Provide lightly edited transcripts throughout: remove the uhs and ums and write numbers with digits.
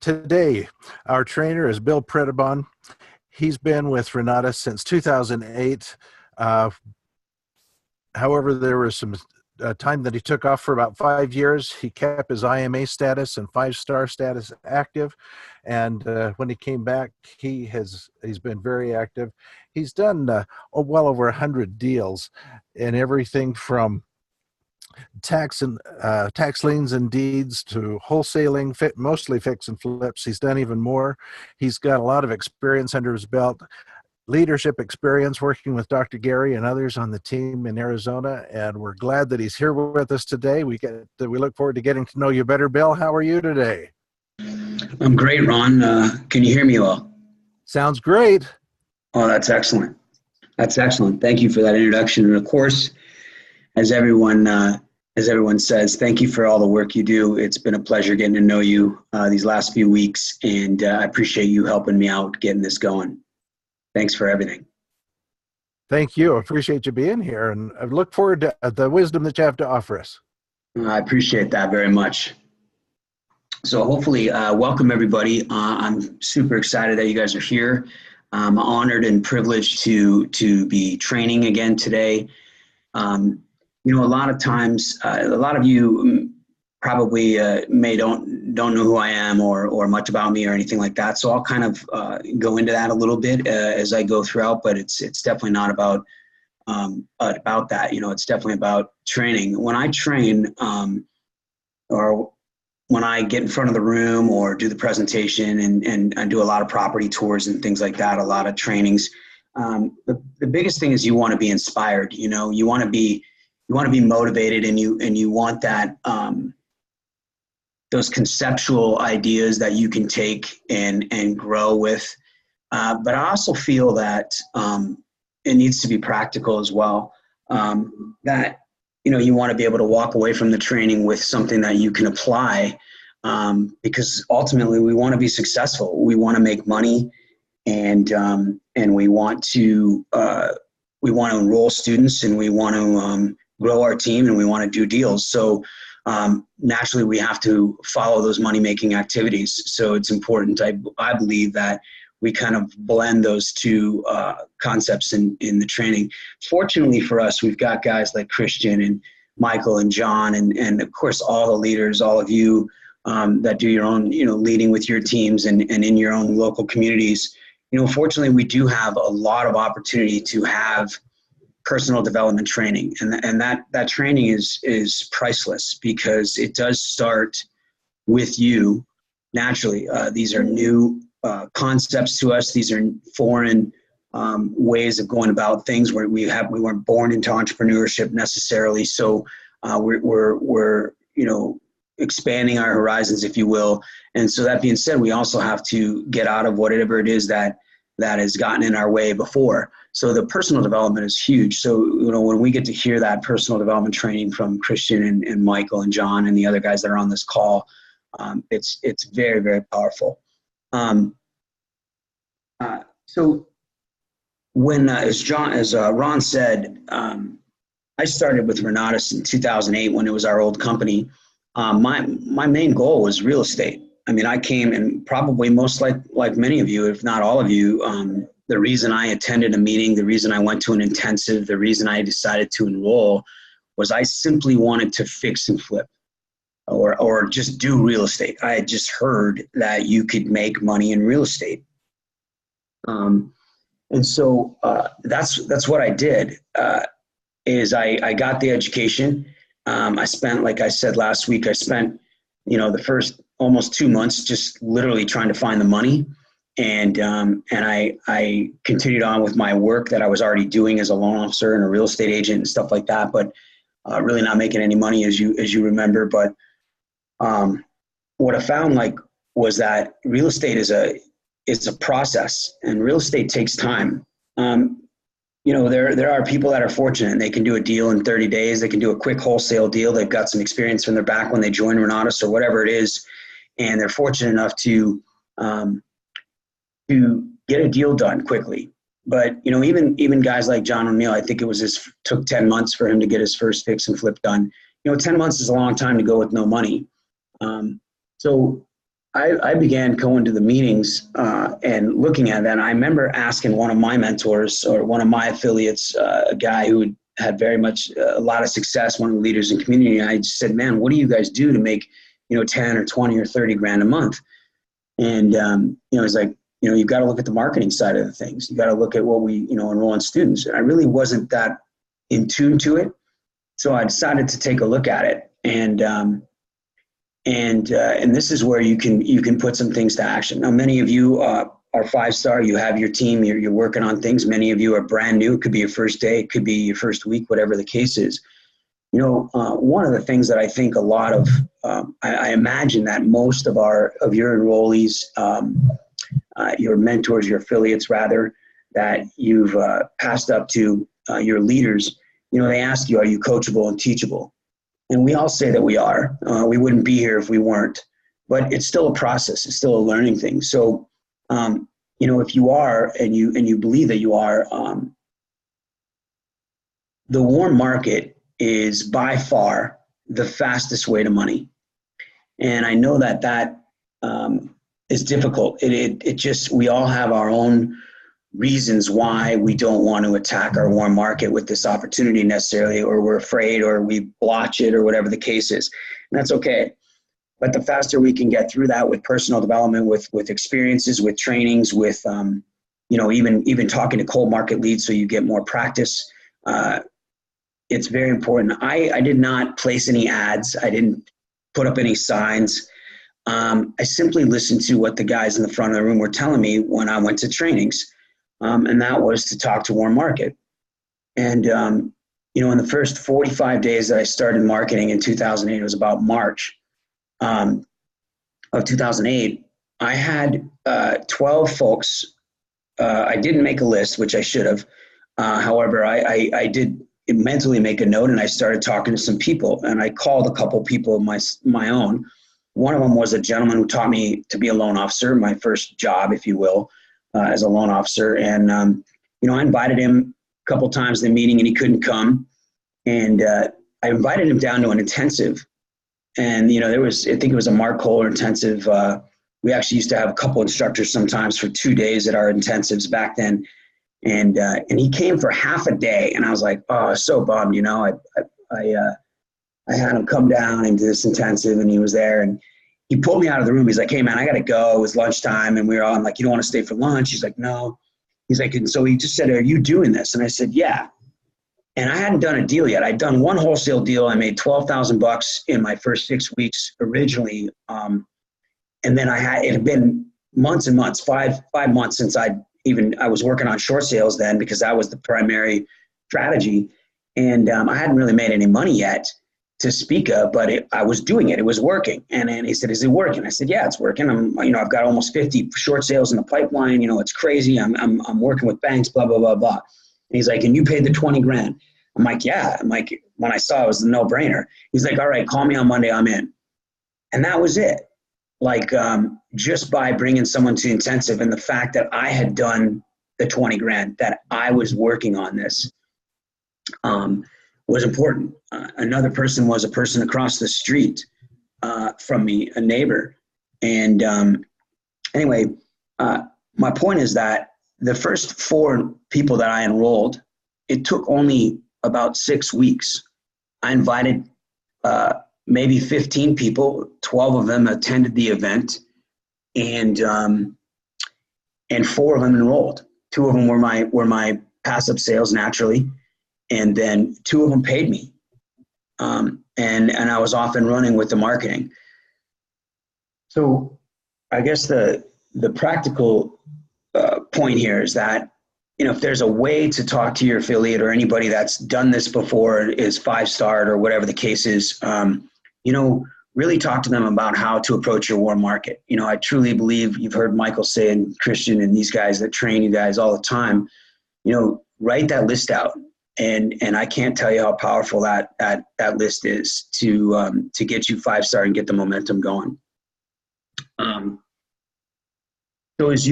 Today, our trainer is Bill Predebon. He's been with Renata since 2008. Uh, However, there was some time that he took off for about 5 years. He kept his IMA status and five-star status active, and when he came back, he's been very active. He's done well over 100 deals in everything from tax liens and deeds to wholesaling, mostly fix and flips. He's done even more. He's got a lot of experience under his belt, leadership experience working with Dr. Gary and others on the team in Arizona, and we're glad that he's here with us today. We look forward to getting to know you better. Bill, how are you today? I'm great, Ron. Can you hear me well? Sounds great. Oh, that's excellent. That's excellent. Thank you for that introduction. And of course, as everyone says, thank you for all the work you do. It's been a pleasure getting to know you these last few weeks, and I appreciate you helping me out getting this going. Thanks for everything. Thank you. I appreciate you being here, and I look forward to the wisdom that you have to offer us. I appreciate that very much. So hopefully, welcome everybody. I'm super excited that you guys are here. I'm honored and privileged to be training again today. A lot of times, a lot of you probably may don't know who I am or much about me or anything like that. So I'll kind of go into that a little bit as I go throughout, but it's definitely not about that. It's definitely about training. When I train or when I get in front of the room or do the presentation and I do a lot of property tours and things like that, a lot of trainings, the biggest thing is you want to be inspired. You want to be motivated, and you want that those conceptual ideas that you can take and grow with. But I also feel that it needs to be practical as well. That you want to be able to walk away from the training with something that you can apply, because ultimately we want to be successful. We want to make money, and we want to enroll students, and we want to grow our team, and we want to do deals. So naturally we have to follow those money-making activities. So it's important, I believe, that we kind of blend those two concepts in the training. Fortunately for us, we've got guys like Christian and Michael and John, and of course all the leaders, all of you that do your own, leading with your teams and in your own local communities. Fortunately, we do have a lot of opportunity to have personal development training, and that training is priceless, because it does start with you naturally. These are new concepts to us. These are foreign ways of going about things, where we weren't born into entrepreneurship necessarily. So we're expanding our horizons, if you will. And so that being said, we also have to get out of whatever it is that has gotten in our way before. So the personal development is huge. So, when we get to hear that personal development training from Christian and Michael and John and the other guys that are on this call, it's very, very powerful. So when, as Ron said, I started with Renatus in 2008 when it was our old company. My main goal was real estate. I mean, I came, and probably most like many of you, if not all of you, the reason I attended a meeting, the reason I went to an intensive, the reason I decided to enroll was I simply wanted to fix and flip or just do real estate. I had just heard that you could make money in real estate. And so that's what I did, is I got the education. I spent, like I said last week, the first almost 2 months just literally trying to find the money. And I continued on with my work that I was already doing as a loan officer and a real estate agent and stuff like that, but really not making any money, as you remember. But what I found was that real estate is a process, and real estate takes time. There are people that are fortunate and they can do a deal in 30 days. They can do a quick wholesale deal. They've got some experience from their back when they joined Renatus or whatever it is, and they're fortunate enough to get a deal done quickly. But even guys like John O'Neill, I think took 10 months for him to get his first fix and flip done. 10 months is a long time to go with no money. So I began going to the meetings and looking at that. I remember asking one of my mentors or one of my affiliates, a guy who had very much a lot of success, one of the leaders in community. And I just said, man, what do you guys do to make, 10 or 20 or 30 grand a month? And, it's like, you've got to look at the marketing side of the things. You got to look at what we, enroll in students. And I really wasn't that in tune to it. So I decided to take a look at it. And this is where you can put some things to action. Now, many of you are 5-star. You have your team. You're working on things. Many of you are brand new. It could be your first day. It could be your first week. Whatever the case is. One of the things that I think a lot of I imagine that most of your enrollees, your mentors, your affiliates, rather, that you've passed up to your leaders. They ask you, are you coachable and teachable? And we all say that we are. We wouldn't be here if we weren't. But it's still a process. It's still a learning thing. So, if you are and you believe that you are, the warm market is by far the fastest way to money. And I know that is difficult. It just, we all have our own reasons why we don't want to attack our warm market with this opportunity necessarily, or we're afraid, or we blotch it, or whatever the case is. And that's okay. But the faster we can get through that with personal development, with experiences, with trainings, with, even talking to cold market leads so you get more practice, it's very important. I did not place any ads. I didn't put up any signs. I simply listened to what the guys in the front of the room were telling me when I went to trainings. And that was to talk to warm market. And, in the first 45 days that I started marketing in 2008, it was about March of 2008, I had 12 folks. I didn't make a list, which I should have. However, I did mentally make a note, and I started talking to some people, and I called a couple people of my own. One of them was a gentleman who taught me to be a loan officer, my first job, if you will, as a loan officer. And, I invited him a couple times in the meeting, and he couldn't come. And I invited him down to an intensive. And, I think it was a Mark Kohler intensive. We actually used to have a couple instructors sometimes for 2 days at our intensives back then. And he came for half a day, and I was like, oh, I was so bummed, I had him come down into this intensive, and he was there, and he pulled me out of the room. He's like, hey man, I got to go. It was lunchtime, and we were all, I'm like, you don't want to stay for lunch? He's like, no. He's like, and so he just said, are you doing this? And I said, yeah. And I hadn't done a deal yet. I'd done one wholesale deal. I made $12,000 in my first 6 weeks originally. And then it had been months and months, five months since I was working on short sales then, because that was the primary strategy. And I hadn't really made any money yet to speak of, but I was doing it. It was working. And then he said, is it working? I said, yeah, it's working. I've got almost 50 short sales in the pipeline. It's crazy. I'm working with banks, blah, blah, blah, blah. And he's like, and you paid the 20 grand. I'm like, yeah. I'm like, when I saw it was a no brainer. He's like, all right, call me on Monday. I'm in. And that was it. Like, just by bringing someone to intensive, and the fact that I had done the 20 grand, that I was working on this, was important. Another person was a person across the street from me, a neighbor. And anyway, my point is that the first 4 people that I enrolled, it took only about 6 weeks. I invited maybe 15 people, 12 of them attended the event, and 4 of them enrolled. 2 of them were my passive sales naturally, and then 2 of them paid me. And I was off and running with the marketing. So I guess the practical point here is that, if there's a way to talk to your affiliate or anybody that's done this before, is 5-starred or whatever the case is, really talk to them about how to approach your warm market. I truly believe, you've heard Michael say, and Christian and these guys that train you guys all the time, write that list out. And I can't tell you how powerful that list is to get you 5-star and get the momentum going. So as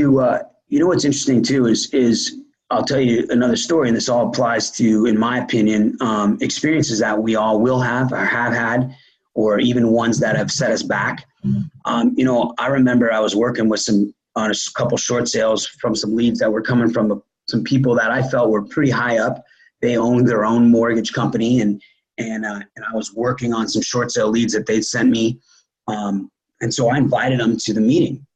what's interesting too is I'll tell you another story, and this all applies to, in my opinion, experiences that we all will have or have had, or even ones that have set us back. I remember I was working with on a couple short sales from some leads that were coming from some people that I felt were pretty high up. They owned their own mortgage company, and I was working on some short sale leads that they'd sent me. And so I invited them to the meeting.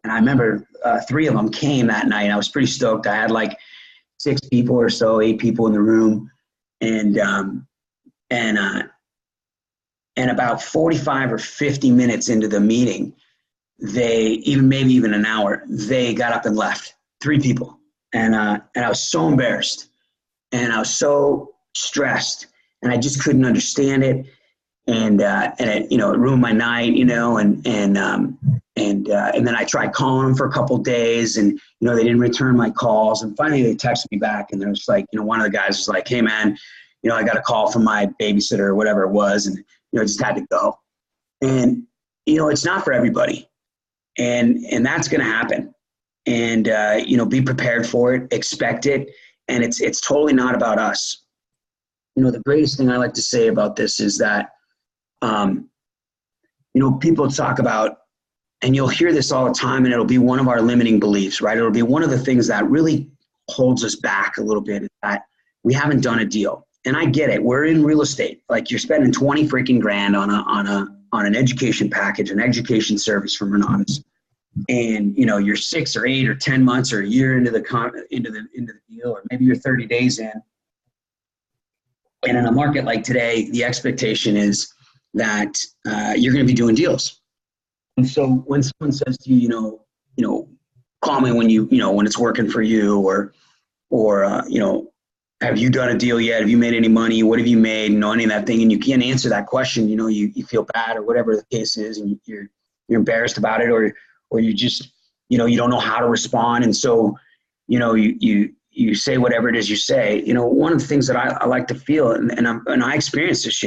And I remember 3 of them came that night. I was pretty stoked. I had like 6 people or so, 8 people in the room. And about 45 or 50 minutes into the meeting, maybe even an hour, they got up and left. 3 people. And I was so embarrassed, and I was so stressed, and I just couldn't understand it. And it, it ruined my night, and then I tried calling them for a couple of days, and, they didn't return my calls. And finally they texted me back, and there was like, one of the guys was like, "Hey man, I got a call from my babysitter," or whatever it was. And, I just had to go. And, it's not for everybody, and that's going to happen. And, be prepared for it, expect it. And it's totally not about us. The greatest thing I like to say about this is that, people talk about, and you'll hear this all the time, and it'll be one of our limiting beliefs, right? It'll be one of the things that really holds us back a little bit, is that we haven't done a deal. And I get it. We're in real estate. Like, you're spending 20 freaking grand on an education package, an education service from Renatus. And, you're 6 or 8 or 10 months or a year into the deal, or maybe you're 30 days in. And in a market like today, the expectation is that you're going to be doing deals. And so when someone says to you, call me when when it's working for you, or have you done a deal yet? Have you made any money? What have you made? Any of that thing. And you can't answer that question. You feel bad, or whatever the case is, and you're embarrassed about it, or you just, you don't know how to respond. And so, you say whatever it is you say. One of the things that I like to feel, and I experienced this,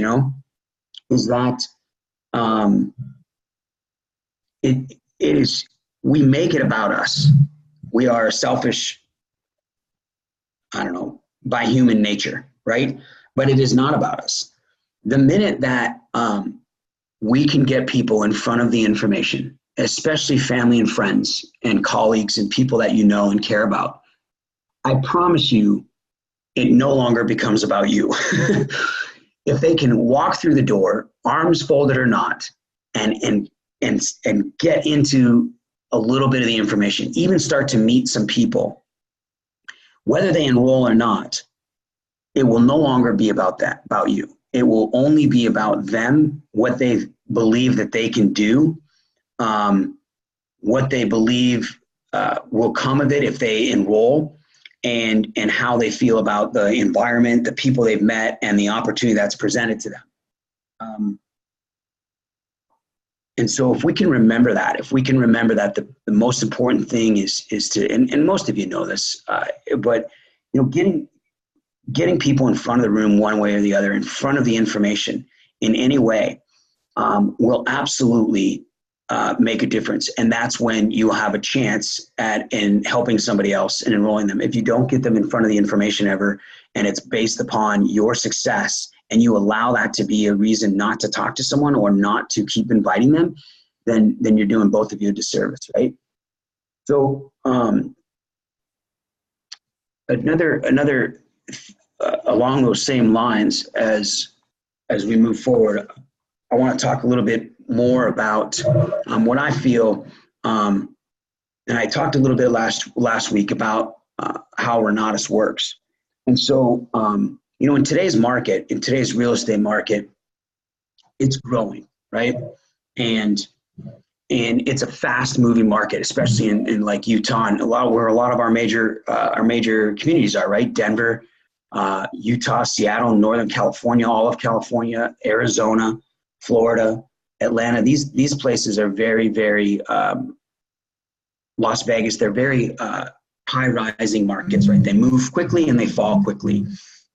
is that it is, we make it about us. We are selfish, by human nature, right? But it is not about us. The minute that we can get people in front of the information, especially family and friends and colleagues and people that you know and care about, I promise you, it no longer becomes about you. If they can walk through the door, arms folded or not, and get into a little bit of the information, even start to meet some people, whether they enroll or not, it will no longer be about you. It will only be about them, what they believe that they can do, what they believe will come of it if they enroll, and how they feel about the environment, the people they've met, and the opportunity that's presented to them. And so if we can remember that, the most important thing is to, and most of you know this, but getting people in front of the room one way or the other, in front of the information in any way, will absolutely make a difference. And that's when you will have a chance in helping somebody else and enrolling them. If you don't get them in front of the information ever, and it's based upon your success, and you allow that to be a reason not to talk to someone or not to keep inviting them, then you're doing both of you a disservice, right? So another along those same lines, as we move forward, I want to talk a little bit more about what I feel, and I talked a little bit last week about how Renatus works. And so, in today's market, in today's real estate market, it's growing, right? And it's a fast moving market, especially in like Utah, and where a lot of our major communities are, right? Denver, Utah, Seattle, Northern California, all of California, Arizona, Florida, Atlanta. These places are very, very, Las Vegas, they're very high rising markets, right? They move quickly and they fall quickly.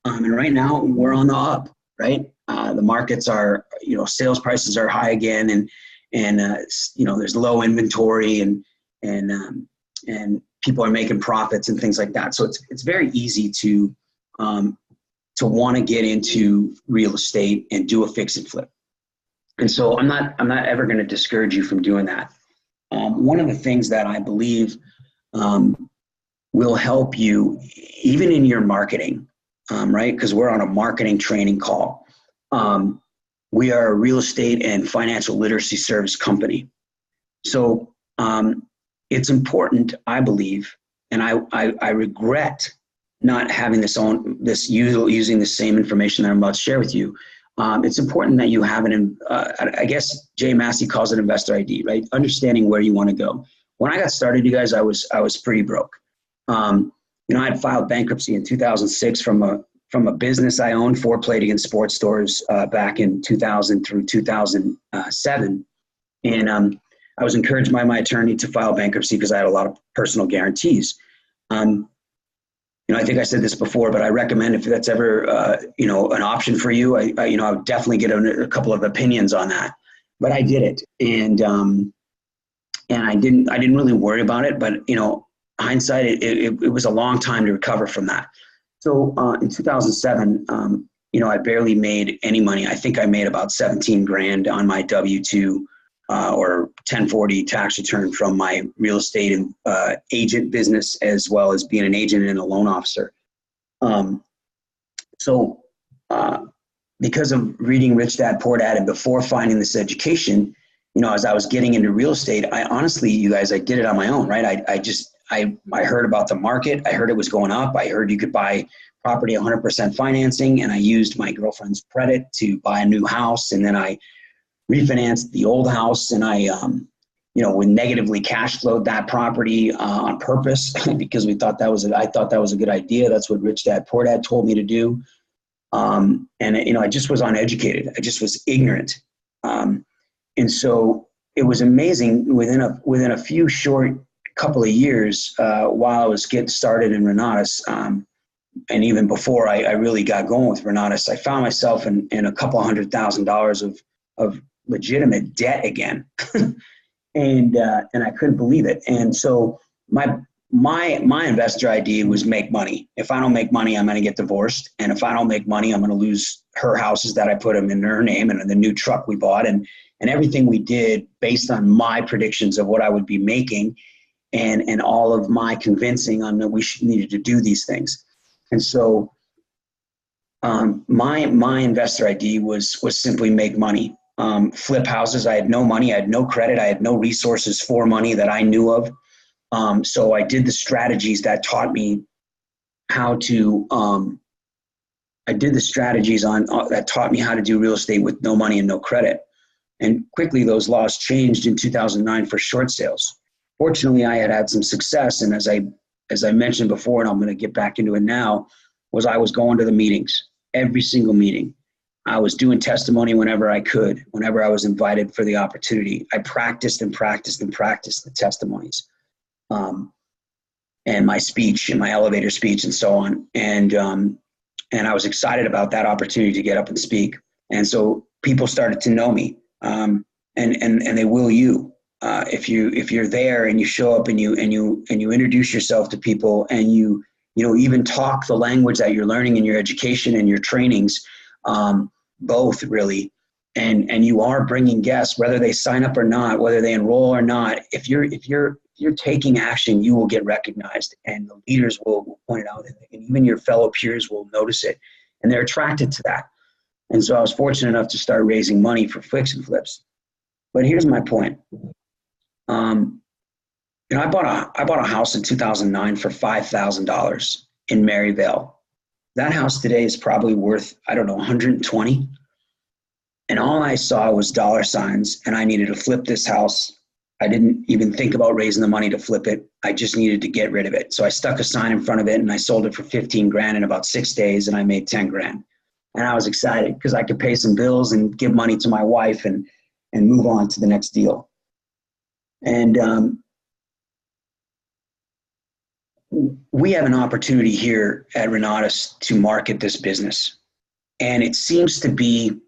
And right now we're on the up, right? The markets are, sales prices are high again, and there's low inventory, and people are making profits and things like that. So it's very easy to want to get into real estate and do a fix and flip. And so I'm not ever going to discourage you from doing that. One of the things that I believe will help you even in your marketing, right? Because we're on a marketing training call. We are a real estate and financial literacy service company. So it's important, I believe, and I regret not having using the same information that I'm about to share with you. It's important that you have I guess Jay Massey calls it investor ID, right? Understanding where you want to go. When I got started, you guys, I was pretty broke. I had filed bankruptcy in 2006 from a business I owned, 4 Palladium sports stores, back in 2000 through 2007. And I was encouraged by my attorney to file bankruptcy because I had a lot of personal guarantees. I think I said this before, but I recommend if that's ever, an option for you, I would definitely get a couple of opinions on that. But I did it, and I didn't really worry about it. But hindsight, it was a long time to recover from that. So in 2007, I barely made any money. I think I made about 17 grand on my W-2 or 1040 tax return from my real estate and agent business, as well as being an agent and a loan officer. Because of reading Rich Dad Poor Dad and before finding this education, as I was getting into real estate, I honestly, you guys, I did it on my own, right? I heard about the market. I heard it was going up. I heard you could buy property 100% financing, and I used my girlfriend's credit to buy a new house, and then I refinanced the old house, and I we negatively cash flowed that property on purpose because I thought that was a good idea. That's what Rich Dad Poor Dad told me to do. I just was uneducated. I just was ignorant. And so it was amazing within a few short couple of years, while I was getting started in Renatus, and even before I really got going with Renatus, I found myself in a couple $100,000 of legitimate debt again. And I couldn't believe it. And so my investor ID was make money. If I don't make money, I'm going to get divorced. And if I don't make money, I'm going to lose her houses that I put them in her name, and the new truck we bought, and everything we did based on my predictions of what I would be making, and all of my convincing on that we needed to do these things. And so my investor ID was simply make money. Flip houses. I had no money. I had no credit. I had no resources for money that I knew of. So I did the strategies that taught me how to, that taught me how to do real estate with no money and no credit. And quickly those laws changed in 2009 for short sales. Fortunately, I had some success. And as I mentioned before, and I'm going to get back into it now, I was going to the meetings, every single meeting. I was doing testimony whenever I could, whenever I was invited for the opportunity. I practiced and practiced and practiced the testimonies, and my speech and my elevator speech and so on. And I was excited about that opportunity to get up and speak. And so people started to know me, and they will you. If you're there and you show up and you introduce yourself to people, and you even talk the language that you're learning in your education and your trainings, both really, and you are bringing guests, whether they sign up or not, whether they enroll or not. If you're taking action, you will get recognized, and the leaders will point it out, and even your fellow peers will notice it, and they're attracted to that. And so I was fortunate enough to start raising money for fix and flips. But here's my point. I bought a house in 2009 for $5,000 in Maryvale. That house today is probably worth, 120. And all I saw was dollar signs, and I needed to flip this house. I didn't even think about raising the money to flip it. I just needed to get rid of it. So I stuck a sign in front of it, and I sold it for 15 grand in about 6 days, and I made 10 grand. And I was excited because I could pay some bills and give money to my wife and move on to the next deal. And we have an opportunity here at Renatus to market this business. And it seems to be,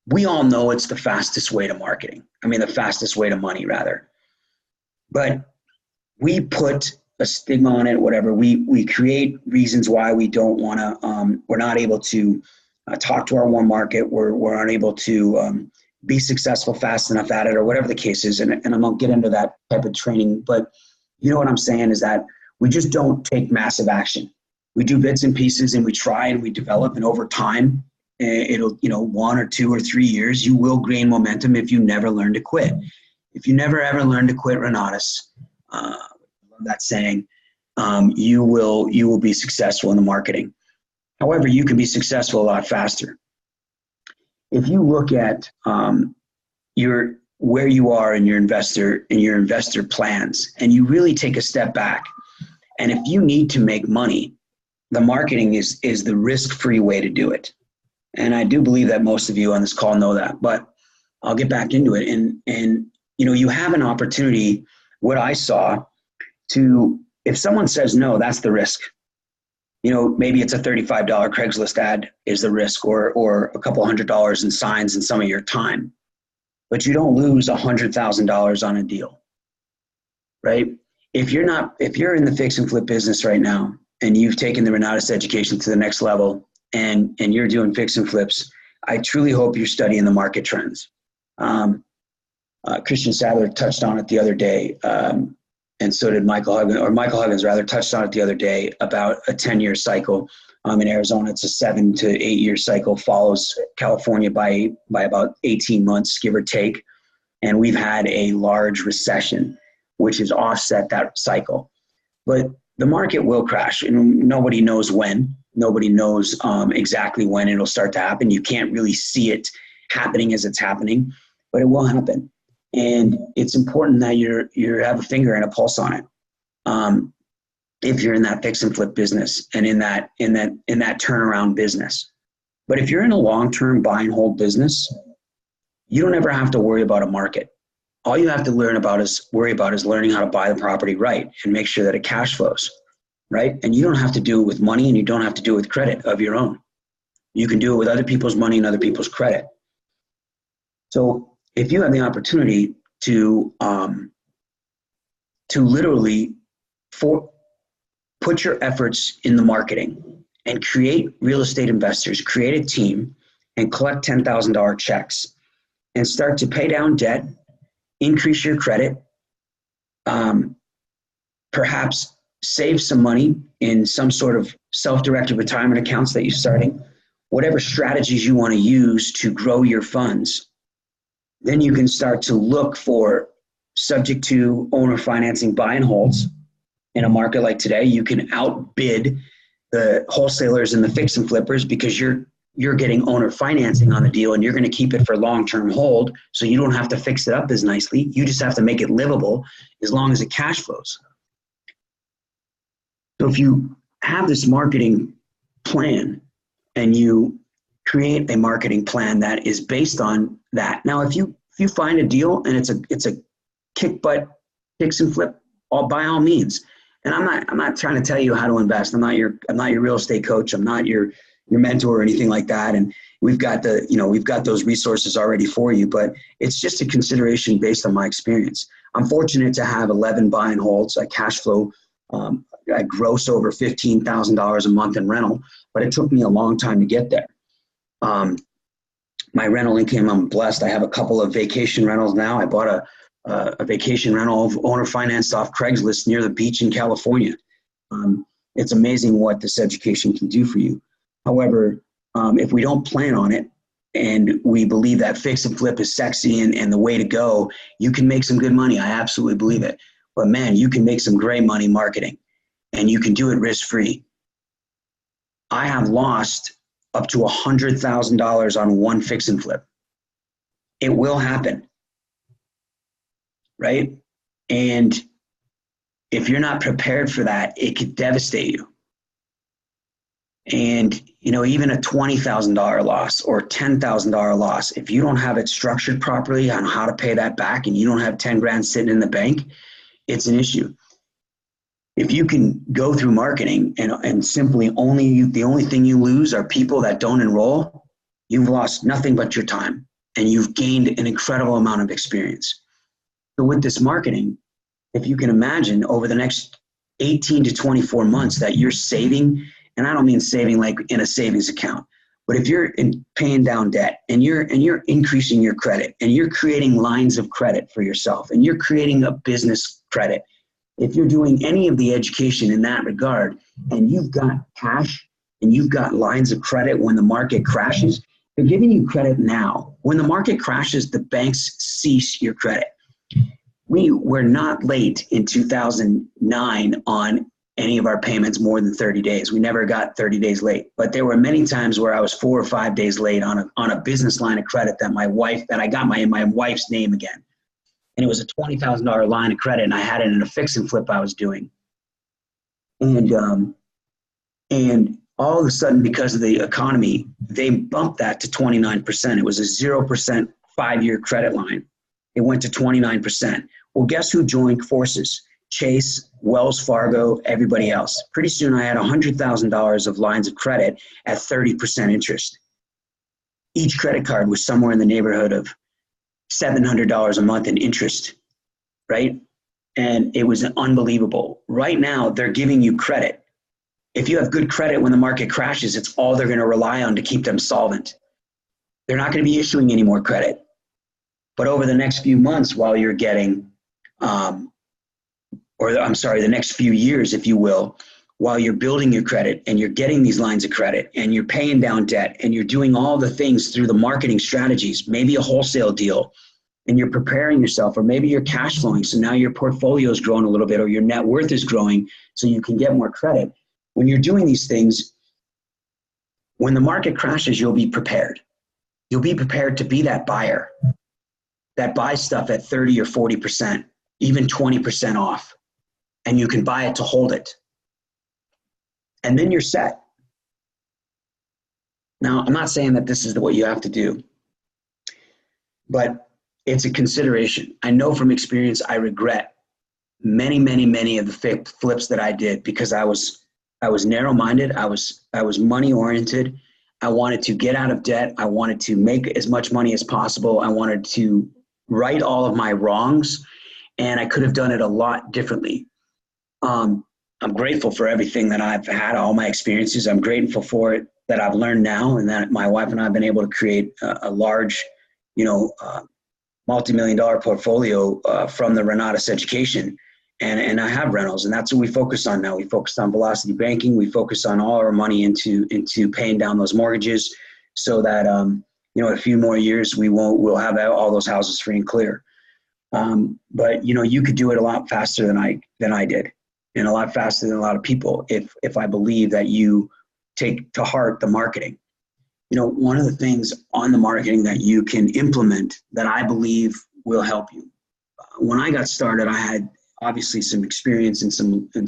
we all know it's the fastest way to marketing. The fastest way to money, rather. But we put a stigma on it, whatever. We create reasons why we don't want to, we're not able to talk to our warm market. We're unable to be successful fast enough at it, or whatever the case is. And I won't get into that type of training, but you know what I'm saying is that we just don't take massive action. We do bits and pieces, and we try and we develop, and over time, it'll, 1 or 2 or 3 years, you will gain momentum if you never learn to quit. If you never ever learn to quit, Renatus, that saying, you will be successful in the marketing. However, you can be successful a lot faster. If you look at where you are in your investor plans, and you really take a step back, and if you need to make money, the marketing is the risk-free way to do it. And I do believe that most of you on this call know that, but I'll get back into it. And you have an opportunity, what I saw, if someone says no, that's the risk. Maybe it's a $35 Craigslist ad is the risk, or a couple $100 in signs and some of your time. But you don't lose $100,000 on a deal, right? If you're in the fix and flip business right now, and you've taken the Renatus education to the next level, and you're doing fix and flips, I truly hope you're studying the market trends. Christian Sadler touched on it the other day, and so did Michael Huggins rather touched on it the other day about a 10-year cycle. In Arizona, it's a 7 to 8 year cycle, follows California by about 18 months, give or take. And we've had a large recession, which has offset that cycle. But the market will crash, and nobody knows when. Nobody knows exactly when it'll start to happen. You can't really see it happening as it's happening, but it will happen. And it's important that you have a finger and a pulse on it. If you're in that fix and flip business and in that turnaround business. But if you're in a long-term buy and hold business, you don't ever have to worry about a market. All you have to worry about is learning how to buy the property right and make sure that it cash flows, right? And you don't have to do it with money, and you don't have to do it with credit of your own. You can do it with other people's money and other people's credit. So if you have the opportunity to literally put your efforts in the marketing and create real estate investors, create a team, and collect $10,000 checks and start to pay down debt, increase your credit, perhaps save some money in some sort of self-directed retirement accounts that you're starting, whatever strategies you want to use to grow your funds, then you can start to look for subject to owner financing buy and holds. In a market like today, you can outbid the wholesalers and the fix and flippers because you're getting owner financing on the deal, and you're going to keep it for long-term hold, so you don't have to fix it up as nicely. You just have to make it livable as long as it cash flows. So if you have this marketing plan and you create a marketing plan that is based on that. Now, if you find a deal and it's a kick butt fix and flip, by all means. And I'm not trying to tell you how to invest. I'm not your real estate coach. I'm not your mentor or anything like that. And we've got those resources already for you, but it's just a consideration based on my experience. I'm fortunate to have 11 buy and holds. I cash flow. I gross over $15,000 a month in rental, but it took me a long time to get there. My rental income, I'm blessed. I have a couple of vacation rentals now. I bought a vacation rental owner financed off Craigslist near the beach in California. It's amazing what this education can do for you. However, if we don't plan on it and we believe that fix and flip is sexy and the way to go, you can make some good money. I absolutely believe it. But man, you can make some great money marketing, and you can do it risk-free. I have lost up to $100,000 on one fix and flip. It will happen, right? And if you're not prepared for that, it could devastate you. And, even a $20,000 loss or $10,000 loss, if you don't have it structured properly on how to pay that back, and you don't have 10 grand sitting in the bank, it's an issue. If you can go through marketing and simply the only thing you lose are people that don't enroll, you've lost nothing but your time, and you've gained an incredible amount of experience. So with this marketing, if you can imagine over the next 18 to 24 months that you're saving, and I don't mean saving like in a savings account, But if you're paying down debt and you're increasing your credit and you're creating lines of credit for yourself and you're creating a business credit, if you're doing any of the education in that regard and you've got cash and you've got lines of credit when the market crashes, they're giving you credit now. When the market crashes, the banks cease your credit. We were not late in 2009 on any of our payments more than 30 days. We never got 30 days late, but there were many times where I was 4 or 5 days late on a business line of credit that I got my wife's name again. And it was a $20,000 line of credit, and I had it in a fix and flip I was doing. And all of a sudden, because of the economy, they bumped that to 29%. It was a 0% 5-year credit line. It went to 29%. Well, guess who joined forces? Chase, Wells Fargo, everybody else. Pretty soon I had $100,000 of lines of credit at 30% interest. Each credit card was somewhere in the neighborhood of $700 a month in interest, right? And it was unbelievable. Right now, they're giving you credit. If you have good credit when the market crashes, it's all they're going to rely on to keep them solvent. They're not going to be issuing any more credit. But over the next few months, while you're getting the next few years, if you will, while you're building your credit and you're getting these lines of credit and you're paying down debt and you're doing all the things through the marketing strategies, maybe a wholesale deal, and you're preparing yourself, or maybe you're cash flowing. So now your portfolio is growing a little bit, or your net worth is growing so you can get more credit. When you're doing these things, when the market crashes, you'll be prepared. You'll be prepared to be that buyer that buys stuff at 30 or 40%, even 20% off. And you can buy it to hold it. And then you're set. Now, I'm not saying that this is what you have to do, but it's a consideration. I know from experience, I regret many of the flips that I did because I was narrow-minded. I was money-oriented. I wanted to get out of debt. I wanted to make as much money as possible. I wanted to right all of my wrongs, and I could have done it a lot differently. I'm grateful for everything that I've had, all my experiences. I'm grateful for it that I've learned now, and that my wife and I have been able to create a large, multi-million-dollar portfolio from the Renatus education. And I have rentals, and that's what we focus on now. We focus on velocity banking. We focus on all our money into paying down those mortgages, so that in a few more years we'll have all those houses free and clear. But you could do it a lot faster than I did, and a lot faster than a lot of people if I believe that you take to heart the marketing. One of the things on the marketing that you can implement that I believe will help you. When I got started, I had obviously some experience and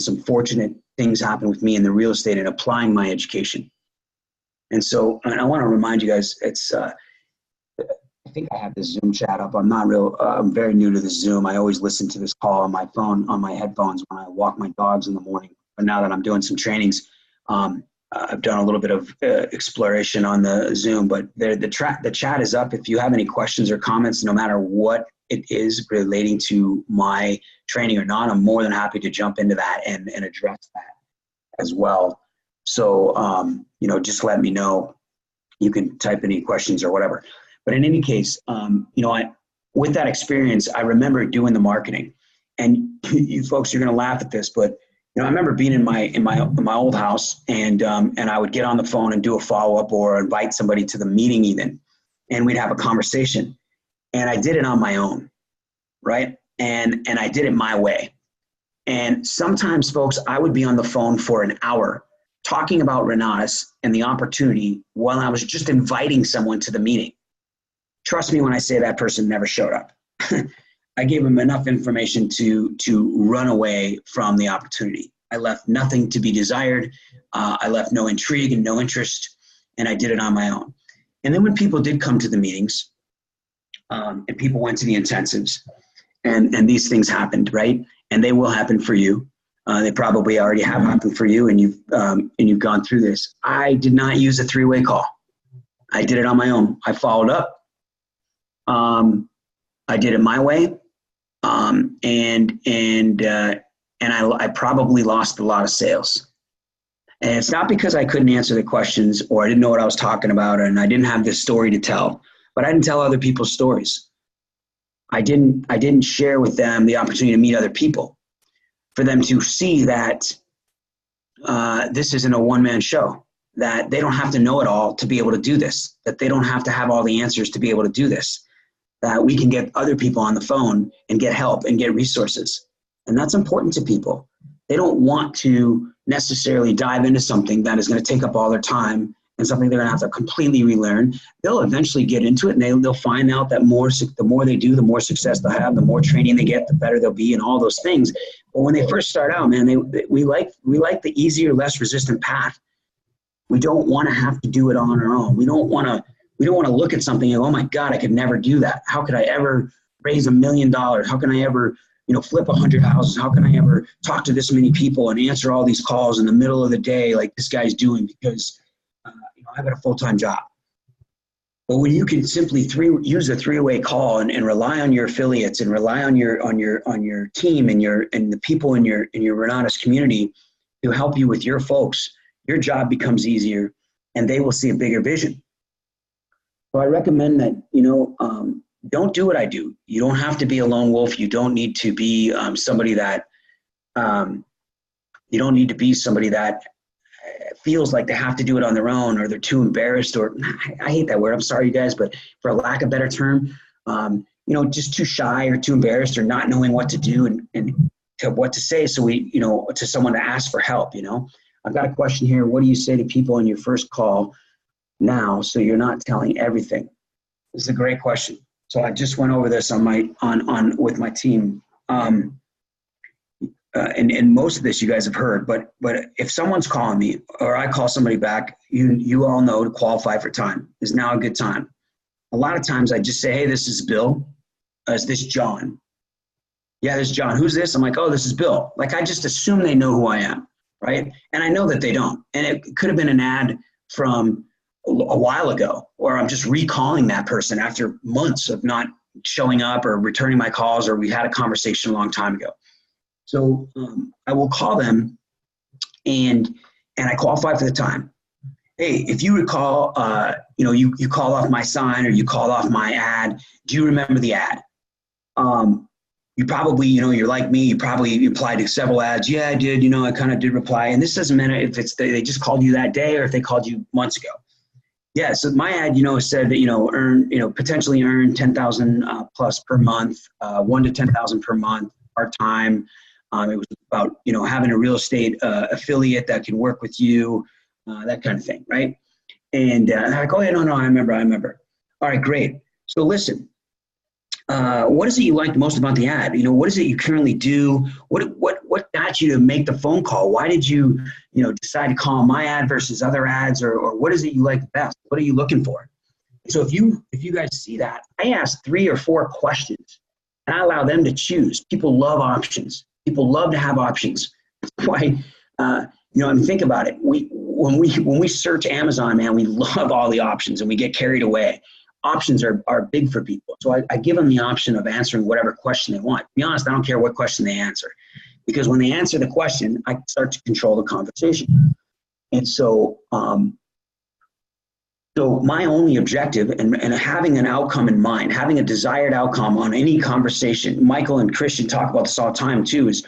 some fortunate things happened with me in the real estate and applying my education. And so, and I want to remind you guys, it's, I think I have the Zoom chat up. I'm very new to the Zoom. I always listen to this call on my phone, on my headphones when I walk my dogs in the morning. But now that I'm doing some trainings, I've done a little bit of exploration on the Zoom, but the chat is up. If you have any questions or comments, no matter what it is relating to my training or not, I'm more than happy to jump into that and address that as well. So, just let me know. You can type any questions or whatever. But in any case, with that experience, I remember doing the marketing. And you folks, you're going to laugh at this, but I remember being in my old house, and I would get on the phone and do a follow-up or invite somebody to the meeting even, and we'd have a conversation. And I did it on my own, right? And I did it my way. And sometimes, folks, I would be on the phone for an hour talking about Renatus and the opportunity while I was just inviting someone to the meeting. Trust me when I say that person never showed up. I gave them enough information to run away from the opportunity. I left nothing to be desired. I left no intrigue and no interest, and I did it on my own. And then when people did come to the meetings, and people went to the intensives, and these things happened, right? And they will happen for you. They probably already have happened for you, and you've gone through this. I did not use a three-way call. I did it on my own. I followed up. I did it my way, and I probably lost a lot of sales. And it's not because I couldn't answer the questions or I didn't know what I was talking about and I didn't have this story to tell, but I didn't tell other people's stories. I didn't share with them the opportunity to meet other people, for them to see that this isn't a one-man show, that they don't have to know it all to be able to do this, that they don't have to have all the answers to be able to do this, that we can get other people on the phone and get help and get resources. And that's important to people. They don't want to necessarily dive into something that is going to take up all their time and something they're going to have to completely relearn. They'll eventually get into it, and they'll find out that the more they do, the more success they'll have, the more training they get, the better they'll be, and all those things. But when they first start out, man, we like the easier, less resistant path. We don't want to have to do it on our own. We don't want to look at something and go, oh my God, I could never do that. How could I ever raise $1 million? How can I ever flip 100 houses? How can I ever talk to this many people and answer all these calls in the middle of the day like this guy's doing, because I've got a full-time job. But when you can simply use a three-way call and rely on your affiliates and rely on your team and the people in your Renatus community to help you with your folks, your job becomes easier and they will see a bigger vision. So I recommend that, don't do what I do. You don't have to be a lone wolf. You don't need to be somebody that feels like they have to do it on their own, or they're too embarrassed, or I hate that word. I'm sorry, you guys, but for a lack of a better term, just too shy or too embarrassed or not knowing what to do and to what to say. So to someone to ask for help, I've got a question here. What do you say to people in your first call now, so you're not telling everything? This is a great question. So I just went over this with my team. And most of this you guys have heard, but if someone's calling me or I call somebody back, you all know to qualify for time. Is now a good time? A lot of times I just say, hey, this is Bill. Is this John? Yeah, this is John. Who's this? I'm like, oh, this is Bill. Like, I just assume they know who I am, right? And I know that they don't. And it could have been an ad from a while ago, or I'm just recalling that person after months of not showing up or returning my calls, or we had a conversation a long time ago. So I will call them and I qualify for the time. Hey, if you recall, you call off my sign or you call off my ad. Do you remember the ad? You probably, you're like me. You probably applied to several ads. Yeah, I did. I kind of did reply. And this doesn't matter if they just called you that day or if they called you months ago. Yeah, so my ad, said that, potentially earn 10,000 plus per month, 1 to 10,000 per month, part-time. It was about, having a real estate affiliate that can work with you, that kind of thing, right? And I'm like, oh, yeah, no, I remember. All right, great. So listen, what is it you liked most about the ad? What is it you currently do? What got you to make the phone call? Why did you, decide to call my ad versus other ads, or what is it you like the best? What are you looking for? So if you guys see that, I ask 3 or 4 questions and I allow them to choose. People love options. People love to have options. That's why, think about it. When we search Amazon, man, we love all the options and we get carried away. Options are big for people. So I give them the option of answering whatever question they want. To be honest, I don't care what question they answer, because when they answer the question, I start to control the conversation. And so, my only objective and having an outcome in mind, having a desired outcome on any conversation, Michael and Christian talk about this all the time too, is,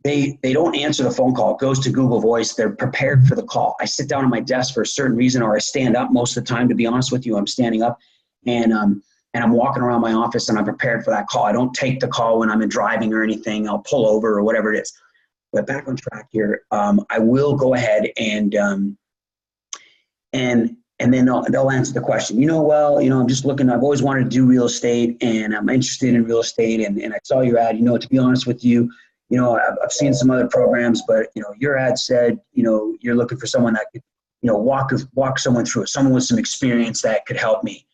they don't answer the phone call. It goes to Google Voice. They're prepared for the call. I sit down at my desk for a certain reason, or I stand up most of the time. To be honest with you, I'm standing up and I'm walking around my office and I'm prepared for that call. I don't take the call when I'm driving or anything. I'll pull over or whatever it is. But back on track here, I will go ahead and then they'll answer the question. I'm just looking. I've always wanted to do real estate, and I'm interested in real estate. And I saw your ad. To be honest with you, I've seen some other programs, but your ad said, you're looking for someone that could, walk someone through it, someone with some experience that could help me.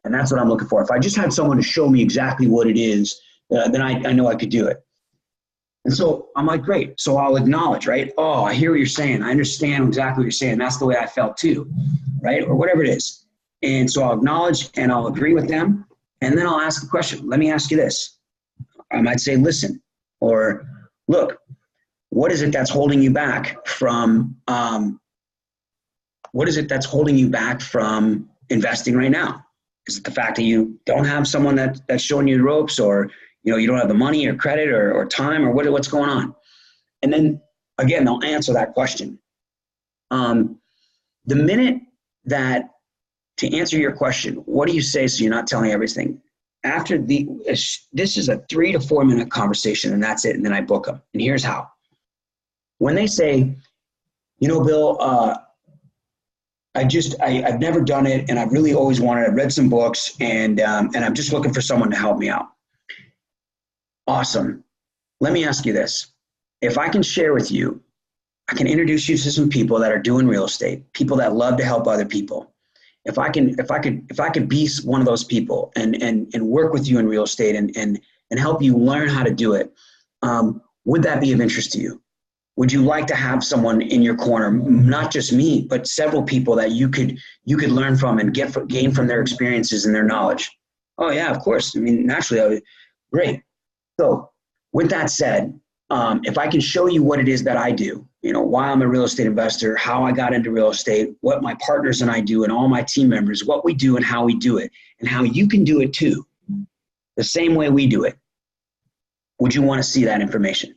And that's what I'm looking for. If I just had someone to show me exactly what it is, then I know I could do it. And so I'm like, great. So I'll acknowledge, right? Oh, I hear what you're saying. I understand exactly what you're saying. That's the way I felt too, right? Or whatever it is. And so I'll acknowledge and I'll agree with them. And then I'll ask the question. Let me ask you this. I might say, listen, or look, what is it that's holding you back from, what is it that's holding you back from investing right now? Is it the fact that you don't have someone that's showing you the ropes, or, you don't have the money or credit or time, or what's going on? And then again, they'll answer that question. The minute that, to answer your question, what do you say so you're not telling everything? After this is a 3 to 4 minute conversation, and that's it. And then I book them. And here's how. When they say, Bill, I've never done it, and I've really always wanted. I read some books, and I'm just looking for someone to help me out. Awesome. Let me ask you this: if I can share with you, I can introduce you to some people that are doing real estate, people that love to help other people. If I could be one of those people and work with you in real estate and help you learn how to do it, would that be of interest to you? Would you like to have someone in your corner, not just me, but several people that you could learn from and gain from their experiences and their knowledge? Oh yeah, of course. I mean, naturally, great. So with that said, if I can show you what it is that I do, why I'm a real estate investor, how I got into real estate, what my partners and I do, and all my team members, what we do and how we do it, and how you can do it too, the same way we do it, would you want to see that information?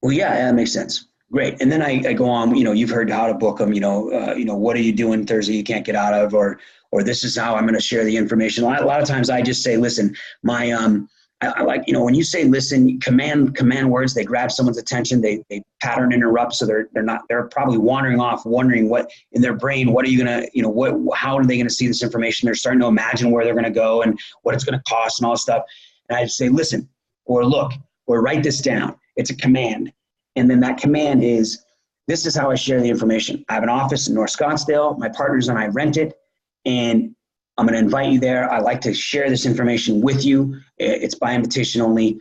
Well, yeah, that makes sense. Great. And then I go on, you've heard how to book them, what are you doing Thursday you can't get out of, or this is how I'm going to share the information. A lot of times I just say, listen, I like, when you say listen, command words, they grab someone's attention, they pattern interrupt, so they're probably wandering off, wondering what in their brain, what are you going to, how are they going to see this information? They're starting to imagine where they're going to go and what it's going to cost and all this stuff. And I say, listen, or look, or write this down. It's a command. And then that command is, this is how I share the information. I have an office in North Scottsdale. My partners and I rent it, and I'm going to invite you there. I like to share this information with you. It's by invitation only.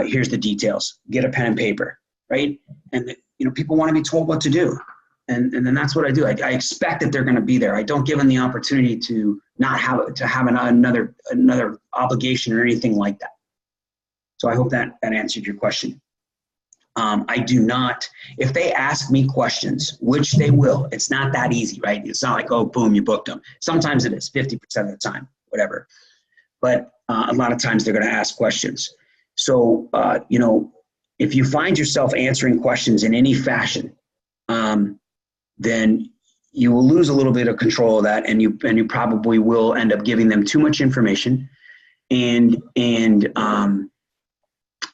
Here's the details. Get a pen and paper, right? And people want to be told what to do, and then that's what I do. I expect that they're going to be there. I don't give them the opportunity to not have another obligation or anything like that. So I hope that answered your question. I do not, if they ask me questions, which they will, it's not that easy, right? It's not like, oh, boom, you booked them. Sometimes it is 50% of the time, whatever. But a lot of times they're going to ask questions. So, if you find yourself answering questions in any fashion, then you will lose a little bit of control of that, and you probably will end up giving them too much information, and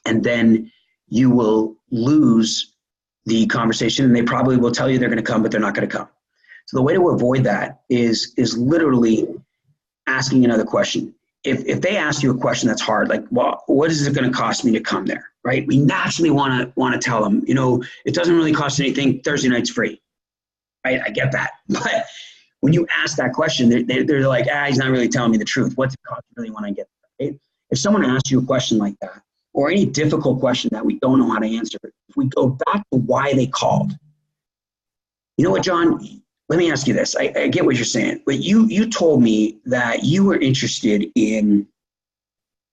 then you will lose the conversation, and they probably will tell you they're going to come, but they're not going to come. So the way to avoid that is literally asking another question. If they ask you a question that's hard, like, well, what is it going to cost me to come there, right? We naturally want to tell them, it doesn't really cost anything. Thursday night's free, right? I get that. But when you ask that question, they're like, he's not really telling me the truth. What's it cost you really want to get there, right? If someone asks you a question like that, or any difficult question that we don't know how to answer, if we go back to why they called. You know what, John? Let me ask you this. I get what you're saying, but you told me that you were interested in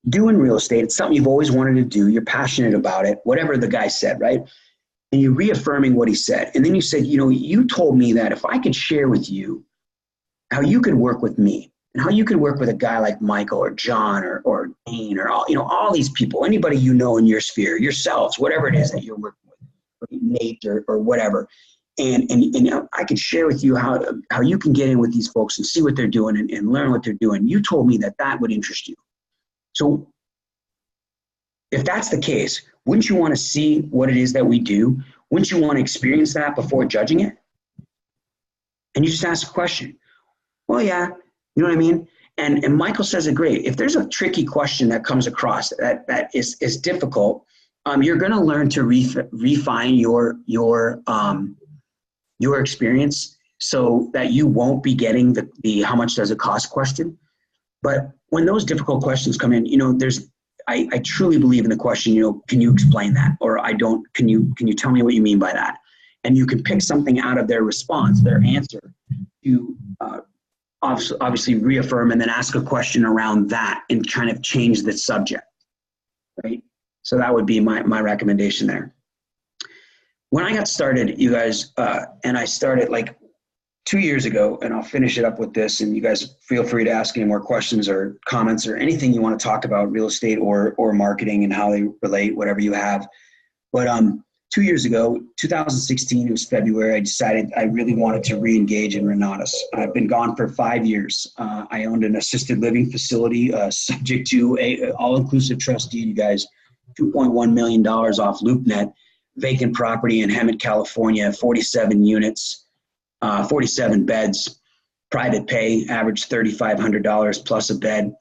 doing real estate. It's something you've always wanted to do. You're passionate about it, whatever the guy said, right? And you're reaffirming what he said. And then you said, you told me that if I could share with you how you could work with me, and how you could work with a guy like Michael or John or Dane or all these people, anybody in your sphere, yourselves, whatever it is that you're working with, or Nate or whatever, and I could share with you how you can get in with these folks and see what they're doing and learn what they're doing. You told me that would interest you. So if that's the case, wouldn't you want to see what it is that we do? Wouldn't you want to experience that before judging it? And you just ask a question. Well, yeah. You know what I mean? And Michael says it great. If there's a tricky question that comes across that is difficult, you're going to learn to refine your experience so that you won't be getting the how much does it cost question. But when those difficult questions come in, I truly believe in the question, can you explain that? Or can you tell me what you mean by that? And you can pick something out of their response, their answer, to obviously reaffirm and then ask a question around that and kind of change the subject, right? So that would be my recommendation there. when I got started, you guys, and I started like 2 years ago, and I'll finish it up with this, and you guys feel free to ask any more questions or comments or anything you want to talk about real estate or marketing and how they relate, whatever you have. But 2 years ago, 2016, it was February, I decided I really wanted to re-engage in Renatus. I've been gone for 5 years. I owned an assisted living facility subject to a all-inclusive trust deed, you guys, $2.1 million off LoopNet, vacant property in Hemet, California, 47 units, 47 beds, private pay, average $3,500 plus a bed.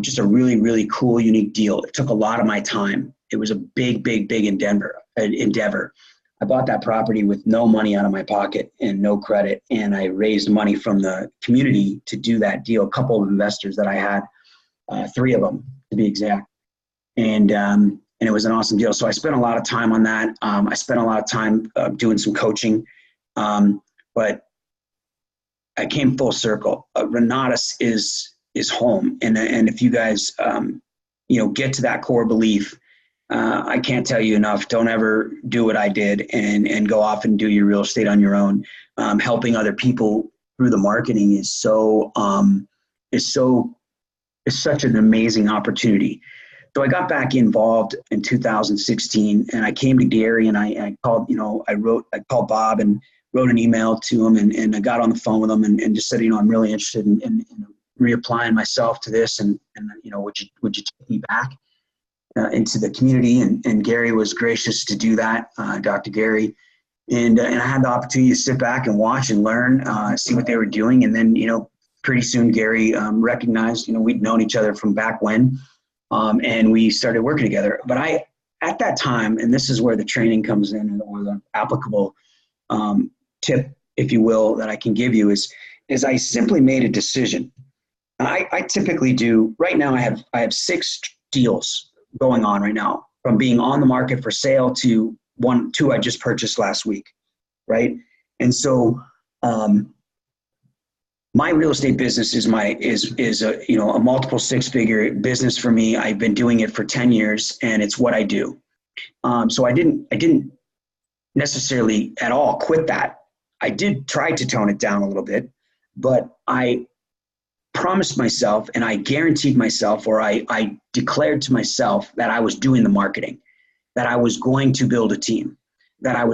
Just a really, really cool, unique deal. It took a lot of my time. It was a big endeavor. I bought that property with no money out of my pocket and no credit, and I raised money from the community to do that deal. A couple of investors that I had, 3 of them to be exact, and it was an awesome deal. So I spent a lot of time on that. I spent a lot of time doing some coaching, but I came full circle. Renatus is home, and if you guys get to that core belief. I can't tell you enough. Don't ever do what I did and go off and do your real estate on your own. Helping other people through the marketing is such an amazing opportunity. So I got back involved in 2016, and I came to Gary, and I called, I called Bob and wrote an email to him, and I got on the phone with him and just said, I'm really interested in reapplying myself to this, and would you take me back into the community? And Gary was gracious to do that, Dr. Gary. And I had the opportunity to sit back and watch and learn, see what they were doing. And then, pretty soon Gary recognized, we'd known each other from back when, and we started working together. But at that time, and this is where the training comes in, or the applicable tip, if you will, that I can give you is I simply made a decision. I typically do, right now I have 6 deals going on right now, from being on the market for sale to 2 I just purchased last week, right? And so my real estate business is a multiple 6-figure business for me. I've been doing it for 10 years, and it's what I do. So I didn't necessarily at all quit that. I did try to tone it down a little bit, but I promised myself, and I guaranteed myself, or I declared to myself, that I was doing the marketing, that I was going to build a team, that I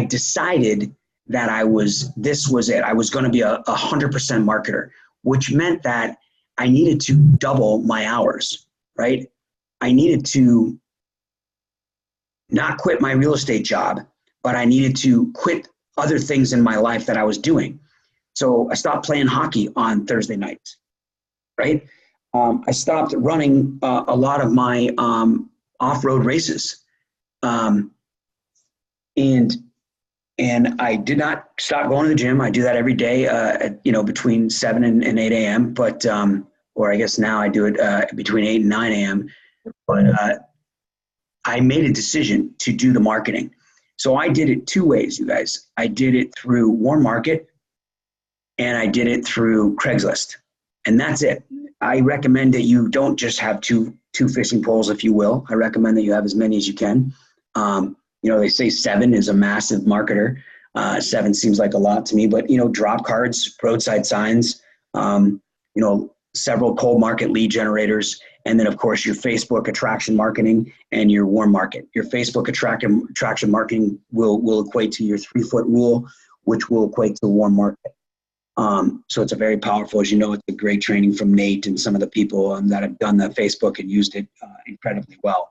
decided that this was it. I was going to be a 100% marketer, which meant that I needed to double my hours, right? I needed to not quit my real estate job, but I needed to quit other things in my life that I was doing. So I stopped playing hockey on Thursday nights, right? I stopped running a lot of my off-road races. And I did not stop going to the gym. I do that every day, between 7 and 8 a.m. But, or I guess now I do it between 8 and 9 a.m. But I made a decision to do the marketing. So I did it 2 ways, you guys. I did it through Warm Market, and I did it through Craigslist. And that's it. I recommend that you don't just have two fishing poles, if you will. I recommend that you have as many as you can. They say 7 is a massive marketer. 7 seems like a lot to me, but, drop cards, roadside signs, several cold market lead generators, and then, of course, your Facebook attraction marketing and your warm market. Your Facebook attraction marketing will equate to your 3-foot rule, which will equate to warm market. So it's a very powerful, as you know, it's a great training from Nate and some of the people that have done the Facebook and used it incredibly well.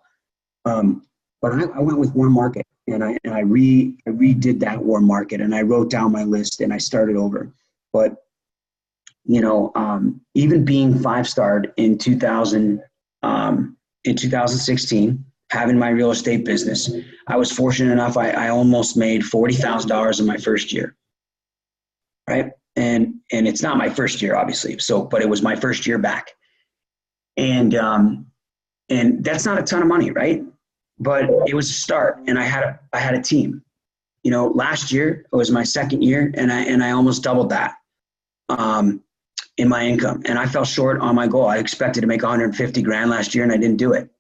But I went with warm market, and I redid that warm market, and I wrote down my list, and I started over. But even being 5-starred in 2016, having my real estate business, I was fortunate enough. I almost made $40,000 in my first year, right? And it's not my first year, obviously. But it was my first year back, and that's not a ton of money, right? But it was a start, and I had a team. Last year it was my second year, and I almost doubled that in my income, and I fell short on my goal. I expected to make $150,000 last year, and I didn't do it.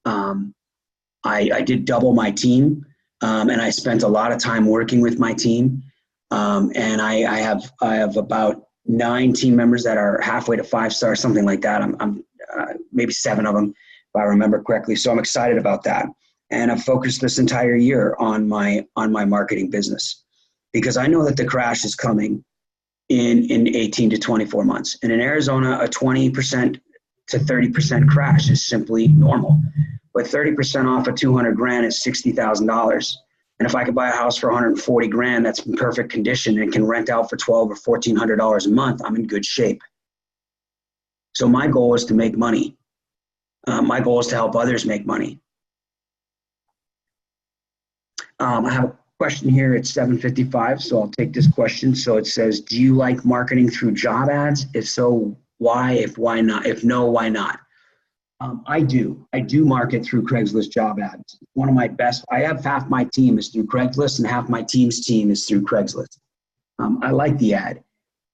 I did double my team. And I spent a lot of time working with my team. And I have about 9 team members that are halfway to 5-star, something like that. I'm maybe 7 of them, if I remember correctly. So I'm excited about that. And I've focused this entire year on my marketing business, because I know that the crash is coming in 18 to 24 months. And in Arizona, a 20% to 30% crash is simply normal. But 30% off of 200 grand is $60,000. And if I could buy a house for 140 grand, that's in perfect condition and can rent out for $1,200 or $1,400 a month, I'm in good shape. So my goal is to make money. My goal is to help others make money. I have a question here at 7:55, so I'll take this question. So it says, do you like marketing through job ads? If so, why? Why not? If no, why not? I do market through Craigslist job ads. One of my best, I have half my team is through Craigslist and half my team's team is through Craigslist. I like the ad.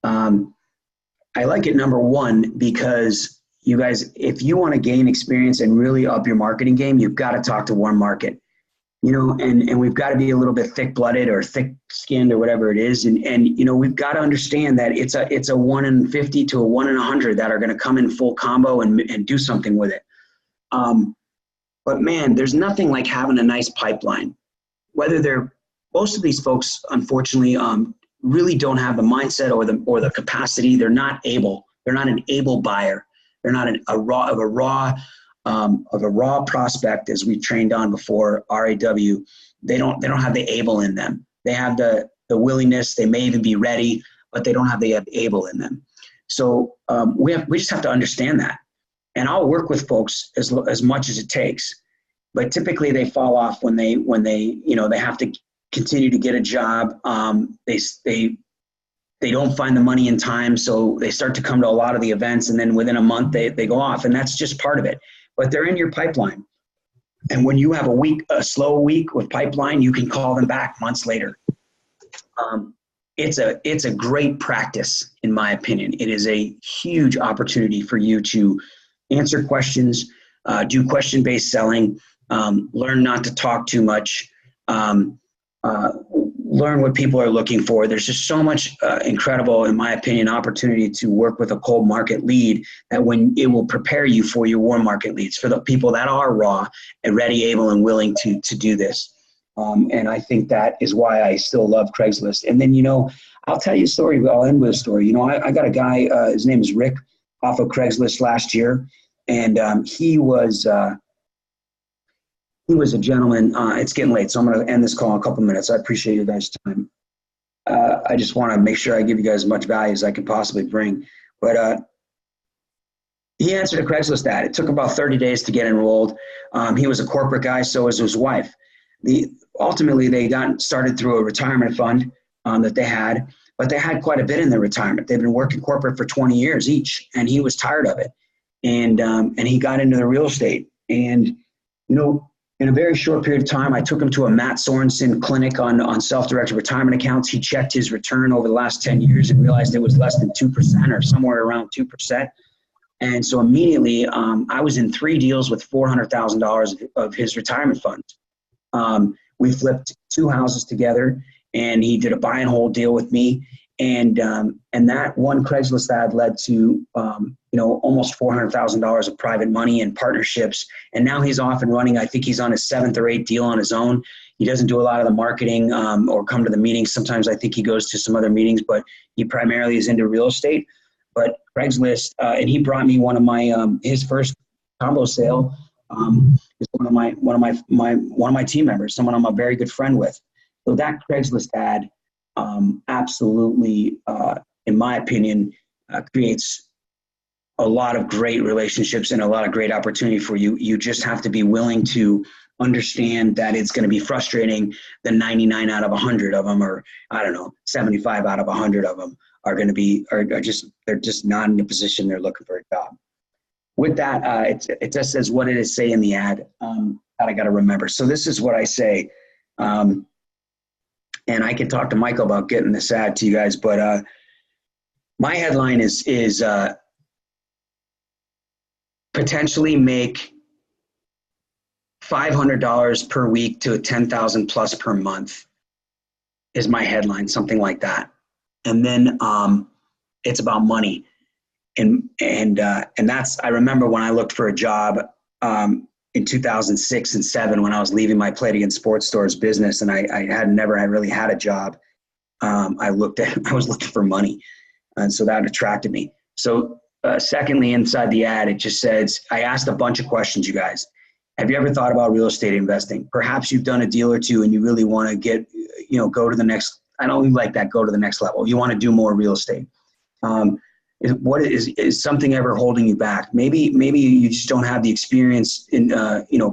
I like it, number one, because you guys, if you want to gain experience and really up your marketing game, you've got to talk to warm market. You know, and we've got to be a little bit thick-blooded or thick-skinned or whatever it is. And you know, we've got to understand that it's a 1 in 50 to a 1 in 100 that are going to come in full combo and do something with it. But man, there's nothing like having a nice pipeline. Most of these folks, unfortunately, really don't have the mindset or the capacity. They're not an able buyer. They're not a raw prospect, as we trained on before, RAW. They don't have the able in them. They have the willingness. They may even be ready, but they don't have the able in them. So we just have to understand that. And I'll work with folks as much as it takes, but typically they fall off when they they have to continue to get a job. They don't find the money in time, so they start to come to a lot of the events, and then within a month they go off, and that's just part of it. But they're in your pipeline. And when you have a slow week with pipeline, you can call them back months later. It's a great practice, in my opinion. It is a huge opportunity for you to answer questions, do question-based selling, learn not to talk too much, learn what people are looking for. There's just so much incredible, in my opinion, opportunity to work with a cold market lead that when it will prepare you for your warm market leads, for the people that are raw and ready, able, and willing to do this. And I think that is why I still love Craigslist. And then, I'll tell you a story. I'll end with a story. I got a guy, his name is Rick, off of Craigslist last year. And he was a gentleman. It's getting late, so I'm going to end this call in a couple minutes. I appreciate you guys' time. I just want to make sure I give you guys as much value as I can possibly bring. But he answered a Craigslist ad. It took about 30 days to get enrolled. He was a corporate guy, so was his wife. Ultimately, they got started through a retirement fund that they had, but they had quite a bit in their retirement. They've been working corporate for 20 years each, and he was tired of it. And he got into the real estate. And, in a very short period of time, I took him to a Matt Sorensen clinic on self-directed retirement accounts. He checked his return over the last 10 years and realized it was less than 2% or somewhere around 2%. And so immediately I was in 3 deals with $400,000 of his retirement funds. We flipped 2 houses together, and he did a buy and hold deal with me. And that one Craigslist ad led to, almost $400,000 of private money and partnerships. And now he's off and running. I think he's on his 7th or 8th deal on his own. He doesn't do a lot of the marketing or come to the meetings. Sometimes I think he goes to some other meetings, but he primarily is into real estate. But Craigslist, and he brought me one of my his first combo sale is one of my team members, someone I'm a very good friend with. So that Craigslist ad absolutely, in my opinion, creates a lot of great relationships and a lot of great opportunity for you. You just have to be willing to understand that it's going to be frustrating. The 99 out of 100 of them, or 75 out of 100 of them are going to be, they're just not in a position they're looking for a job. With that, it just says what did it say in the ad that I got to remember. So this is what I say. And I can talk to Michael about getting this ad to you guys, but my headline is potentially make $500 per week to 10,000 plus per month is my headline, something like that. And then it's about money. And that's, I remember when I looked for a job in 2006 and 7, when I was leaving my Play It Again Sports Stores business, and I had never really had a job. I was looking for money. And so that attracted me. So secondly, inside the ad, it just says, I asked a bunch of questions, you guys. Have you ever thought about real estate investing? Perhaps you've done a deal or two and you really want to get, go to the next, I don't like that, go to the next level. You want to do more real estate. What is something ever holding you back? Maybe you just don't have the experience in,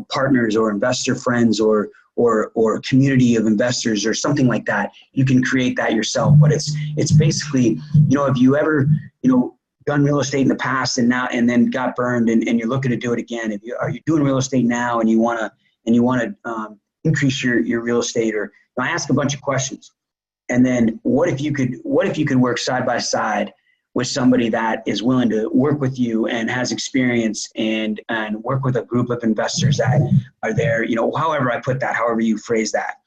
partners or investor friends or community of investors or something like that. You can create that yourself, but it's basically, have you ever, done real estate in the past and then got burned and you're looking to do it again? Are you doing real estate now and you want to increase your real estate? Or I ask a bunch of questions. And then what if you could work side by side with somebody that is willing to work with you and has experience and work with a group of investors that are there, however I put that, however you phrase that.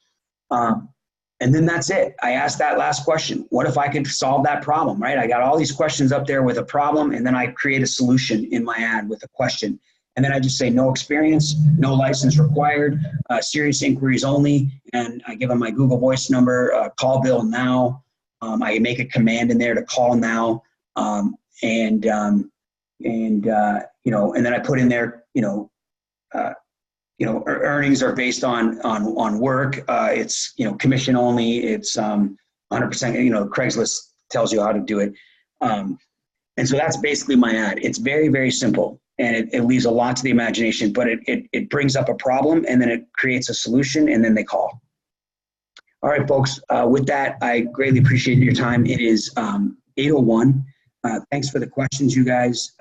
And then that's it. I asked that last question. What if I could solve that problem, right? I got all these questions up there with a problem, and then I create a solution in my ad with a question. And then I just say, no experience, no license required, serious inquiries only. And I give them my Google Voice number, call Bill now. I make a command in there to call now. And then I put in there, earnings are based on work. It's, commission only. It's 100%, Craigslist tells you how to do it. And so that's basically my ad. It's very, very simple, and it leaves a lot to the imagination, but it brings up a problem, and then it creates a solution, and then they call. All right, folks, with that, I greatly appreciate your time. It is 8:01. Thanks for the questions, you guys.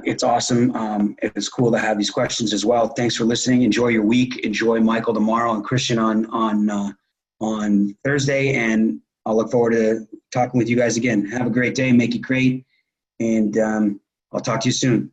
It's awesome. It's cool to have these questions as well. Thanks for listening. Enjoy your week. Enjoy Michael tomorrow and Christian on Thursday. And I'll look forward to talking with you guys again. Have a great day. Make it great. And I'll talk to you soon.